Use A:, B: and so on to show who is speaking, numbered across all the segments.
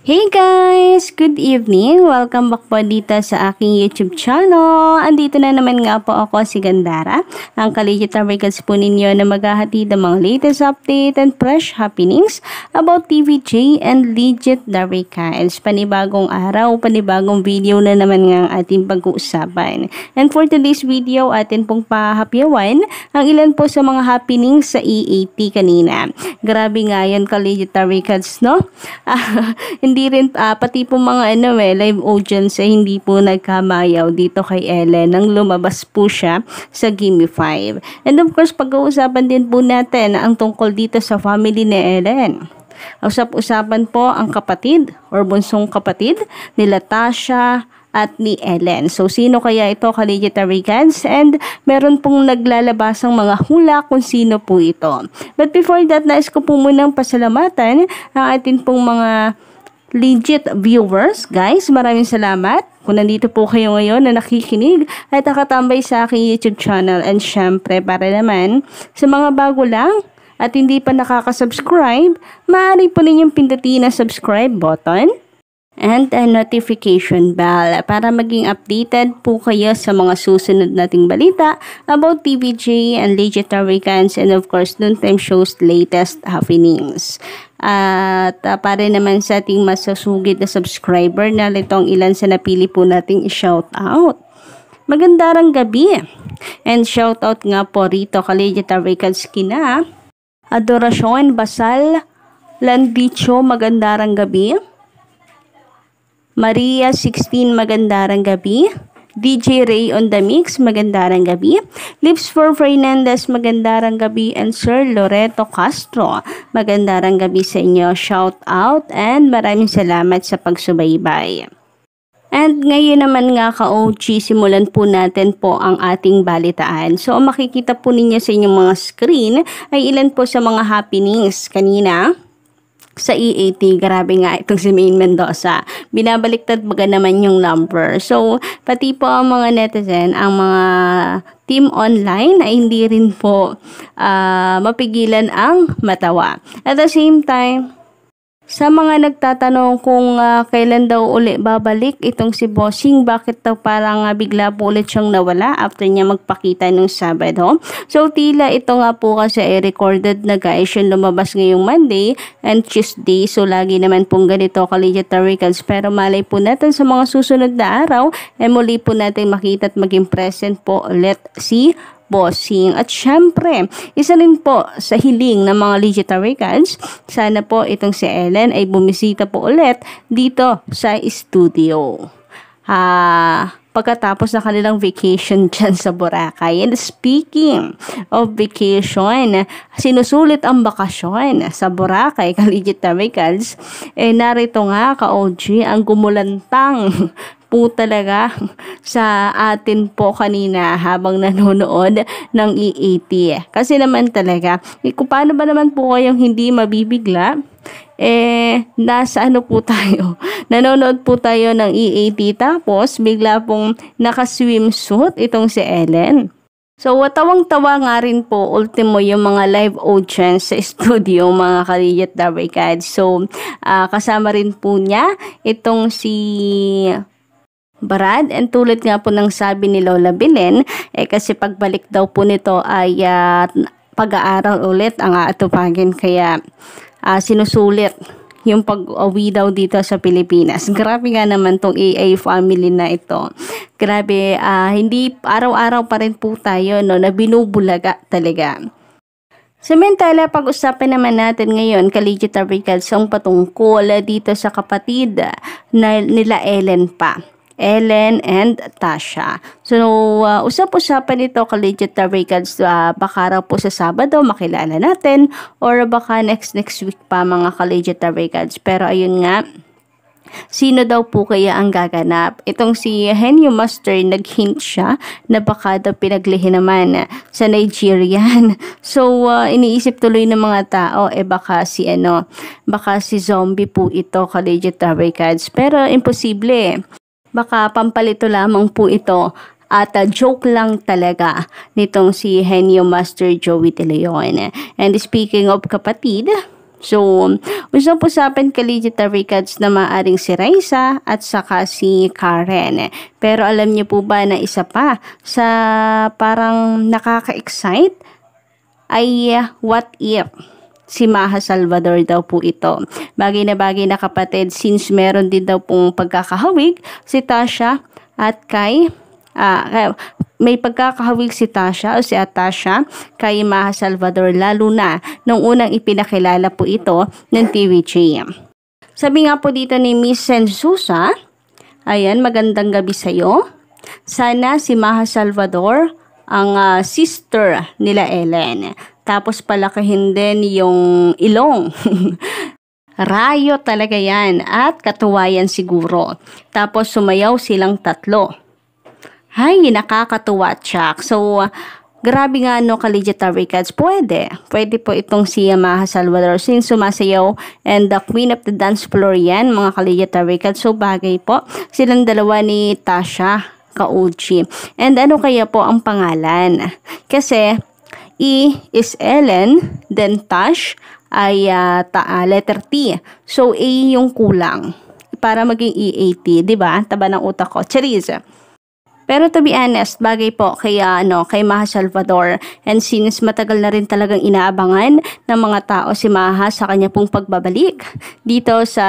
A: Hey guys! Good evening! Welcome back po dito sa aking YouTube channel. Andito na naman nga po ako si Gandara, ang ka-legit records po ninyo na maghahatid ng mga latest update and fresh happenings about TVJ and legit records. Panibagong araw, panibagong video na naman nga ang ating pag-uusapan. And for today's video, atin pong pahapyawan ang ilan po sa mga happenings sa EAT kanina. Grabe nga yan ka-legit records, no? Hindi rin, pati po mga live audience hindi po nagkamayaw dito kay Ellen nang lumabas po siya sa Gimme 5. And of course, pag-uusapan din po natin ang tungkol dito sa family ni Ellen. Usap-usapan po ang kapatid or bunsong kapatid nila Tasha at ni Ellen. So, sino kaya ito ka-legit records? And meron pong naglalabasang mga hula kung sino po ito. But before that, nais ko po munang pasalamatan ang atin pong mga legit viewers. Guys, maraming salamat kung nandito po kayo ngayon na nakikinig at nakatambay sa aking YouTube channel. And syempre, para naman sa mga bago lang at hindi pa nakaka-subscribe, maaari po ninyong pindutin ang subscribe button and a notification bell para maging updated po kayo sa mga susunod nating balita about TVJ and legit records and of course Noon Time Show's latest happenings. At para naman sa ating masusugid na subscriber na itong ilan sa napili po nating i-shout out. Magandang gabi and shout out nga po rito ka-legit records kina Adoracion Basal Landicho, magandang gabi. Maria 16, magandang gabi. DJ Ray on the Mix, magandang gabi. Lips for Fernandez, magandang gabi. And Sir Loreto Castro, magandang gabi sa inyo. Shout out and maraming salamat sa pagsubaybay. And ngayon naman nga ka-OG, simulan po natin po ang ating balitaan. So, makikita po ninyo sa inyong mga screen ay ilan po sa mga happenings kanina sa EAT. Grabe nga itong si Maine Mendoza. Binabaliktad baga naman yung number. So, pati po ang mga netizen, ang mga team online ay hindi rin po mapigilan ang matawa. At the same time, sa mga nagtatanong kung kailan daw uli babalik itong si Bossing, bakit daw parang bigla po ulit siyang nawala after niya magpakita nung Sabado. So tila ito nga po kasi ay recorded na guys, yung lumabas ngayong Monday and Tuesday. So lagi naman pong ganito ka-legit records, pero malay po natin sa mga susunod na araw ay muli po natin makita at maging present po ulit si Bossing. At syempre, isa rin po sa hiling ng mga legit records, sana po itong si Ellen ay bumisita po ulit dito sa studio. Pagkatapos na kanilang vacation dyan sa Boracay. And speaking of vacation, sinusulit ang bakasyon sa Boracay, ka-legit records. Narito nga ka-OG ang gumulantang po talaga sa atin po kanina habang nanonood ng EAT. Kasi naman talaga, kung paano ba naman po kayong hindi mabibigla, nasa ano po tayo, nanonood po tayo ng EAT tapos bigla pong naka-swimsuit itong si Ellen. So, tawang-tawa nga rin po, ultimo yung mga live audience sa studio, mga ka-legit records. So, kasama rin po niya itong si Brad, and tulad nga po ng sabi ni Lola Belen, kasi pagbalik daw po nito ay pag-aaral ulit ang aatupagin, kaya sinusulit yung pag-uwi daw dito sa Pilipinas. Grabe nga naman tong AA family na ito. Grabe, hindi araw-araw pa rin po tayo na binubulaga talaga. Samantala, pag-usapan naman natin ngayon ka-legit records ang patungkol dito sa kapatid na nila Ellen pa. Ellen and Tasha. So, usap-usapan ito ka-legit records, baka raw po sa Sabado makilala natin or baka next week pa mga ka-legit records. Pero ayun nga, sino daw po kaya ang gaganap? Itong si Henyo Master, nag-hint siya na baka daw pinaglihi naman sa Nigerian. So, iniisip tuloy ng mga tao, baka si Zombie po ito ka-legit records. Pero imposible. Baka pampalito lamang po ito at joke lang talaga nitong si Henyo Master Joey De Leon. And speaking of kapatid, So, usap-usapan ka-Legitary Cards na maaaring si Raisa at saka si Karen. Pero alam niyo po ba na isa pa sa parang nakaka-excite ay what if si Maha Salvador daw po ito. Bagay na kapatid since meron din daw pong pagkakahawig si Tasha at kay may pagkakahawig si Tasha o si Atasha kay Maha Salvador lalo na nung unang ipinakilala po ito ng TVJ. Sabi nga po dito ni Miss Sensusa, ayan, magandang gabi sa'yo. Sana si Maha Salvador ang sister nila Ellen. Tapos palakahin din yung ilong. Rayo talaga yan at katuwayan siguro. Tapos sumayaw silang tatlo. Hay, nakakatuwa, Chuck. So, grabe nga no, ka-Legitary Cards. Pwede po itong si Maha Salvador since sumasayaw and the queen of the dance floor yan, mga ka-Legitary Cards. So, bagay po silang dalawa ni Tasha Kauchi. And ano kaya po ang pangalan? Kasi, E is Ellen, then Tash ay letter T. So, A yung kulang para maging EAT, di ba? Taba ng utak ko. Charis. Pero to be honest, bagay po kay Maha Salvador, and since matagal na rin talagang inaabangan ng mga tao si Maha sa kanya pong pagbabalik dito sa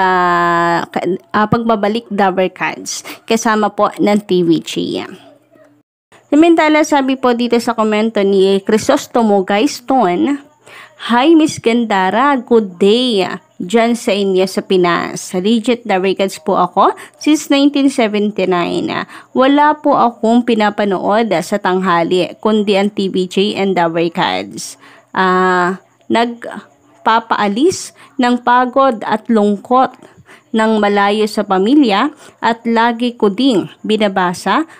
A: pagbabalik Dabber Cards kasama po ng TVJ. Samantala, sabi po dito sa komento ni Crisostomo Gaiston, "Hi Miss Gandara, good day dyan sa inyo sa Pinas. Legit Dabber Cards po ako since 1979. Wala po akong pinapanood sa tanghali kundi ang TVJ and Dabber Cards. Nagpapaalis ng pagod at lungkot ng malayo sa pamilya at lagi ko ding binabasa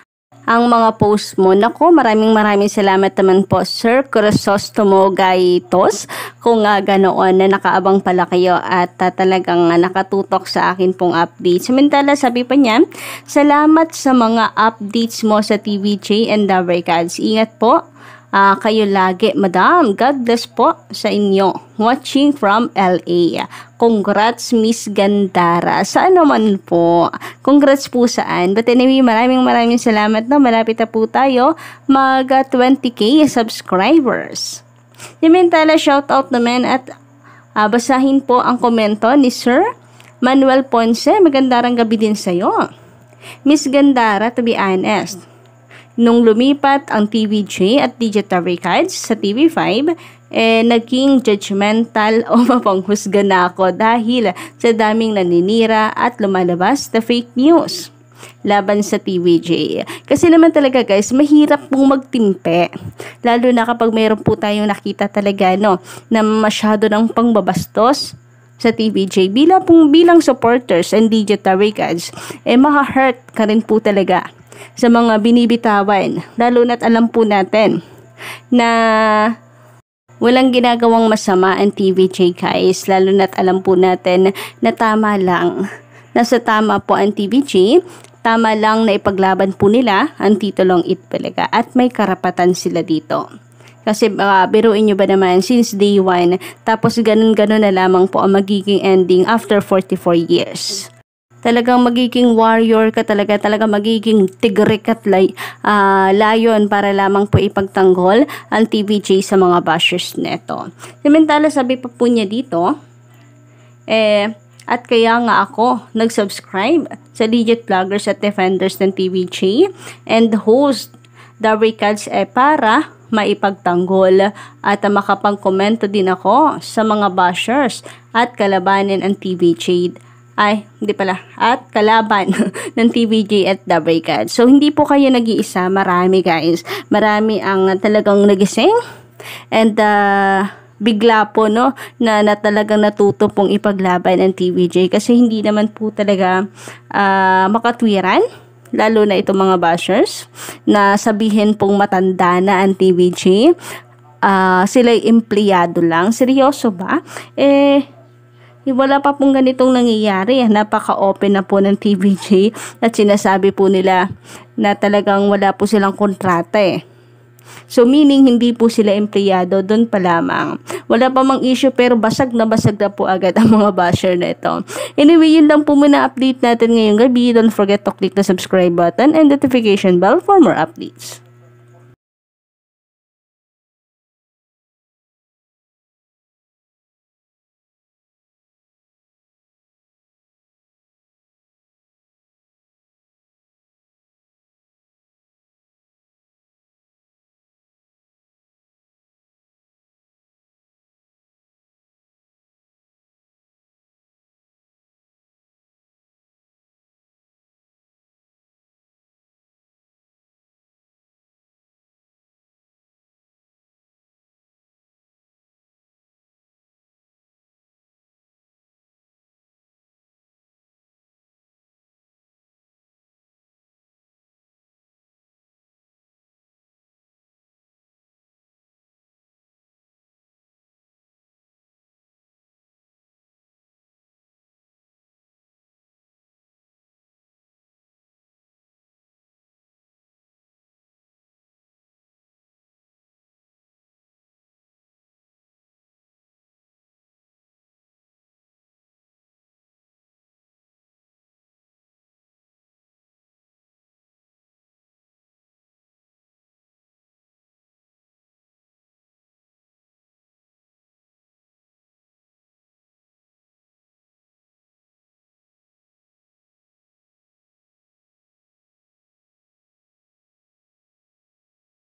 A: ang mga post mo." Nako, maraming salamat naman po, Sir Crisostomo Gaitos, kung ganoon na nakaabang pala kayo at talagang nakatutok sa akin pong updates. Samantala, sabi pa niya, "Salamat sa mga updates mo sa TVJ and Dabber Cards. Ingat po kayo lagi, madam. God bless po sa inyo. Watching from LA. Congrats, Miss Gandara." Saan naman po? Congrats po saan? But anyway, maraming salamat na. Malapit na po tayo mag 20k subscribers. Samantala, shoutout naman at basahin po ang komento ni Sir Manuel Ponce. Magandang gabi din sa'yo. Miss Gandara, to be honest, nung lumipat ang TVJ at Legitary Cards sa TV5, naging judgmental o mapanghusga na ako dahil sa daming naninira at lumalabas na fake news laban sa TVJ. Kasi naman talaga guys, mahirap pong magtimpe. Lalo na kapag mayroon po tayong nakita talaga na masyado ng pangbabastos sa TVJ. Bilang supporters and Legitary Cards, maka-hurt ka rin po talaga sa mga binibitawan, lalo na't alam po natin na walang ginagawang masama ang TVJ guys, lalo na't alam po natin na tama lang, nasa tama po ang TVJ, tama lang na ipaglaban po nila ang titulong Itbulaga at may karapatan sila dito. Kasi biruin nyo ba naman since day 1, tapos ganun na lamang po ang magiging ending after 44 years. Talagang magiging warrior ka talaga magiging tigre at layon para lamang po ipagtanggol ang TVJ sa mga bashers neto. Samantala, sabi pa po niya dito, at kaya nga ako nag-subscribe sa Legit Vloggers at Defenders ng TVJ and host Dabber Cards para maipagtanggol at makapag-komento din ako sa mga bashers at kalabanin ang TVJ. At kalaban ng TVJ at Dabber Cards. So, hindi po kayo nag-iisa. Marami guys. Marami ang talagang nagising. And, bigla po, na talagang natuto pong ipaglaban ng TVJ. Kasi hindi naman po talaga makatwiran. Lalo na itong mga bashers. Na sabihin pong matanda na ang TVJ. Sila'y empleyado lang. Seryoso ba? Wala pa pong ganitong nangyayari. Napaka-open na po ng TVJ at sinasabi po nila na talagang wala po silang kontrata So meaning hindi po sila empleyado, doon pa lamang. Wala pa mang issue pero basag na po agad ang mga basher na ito. Anyway, yun lang po muna update natin ngayong gabi. Don't forget to click the subscribe button and notification bell for more updates.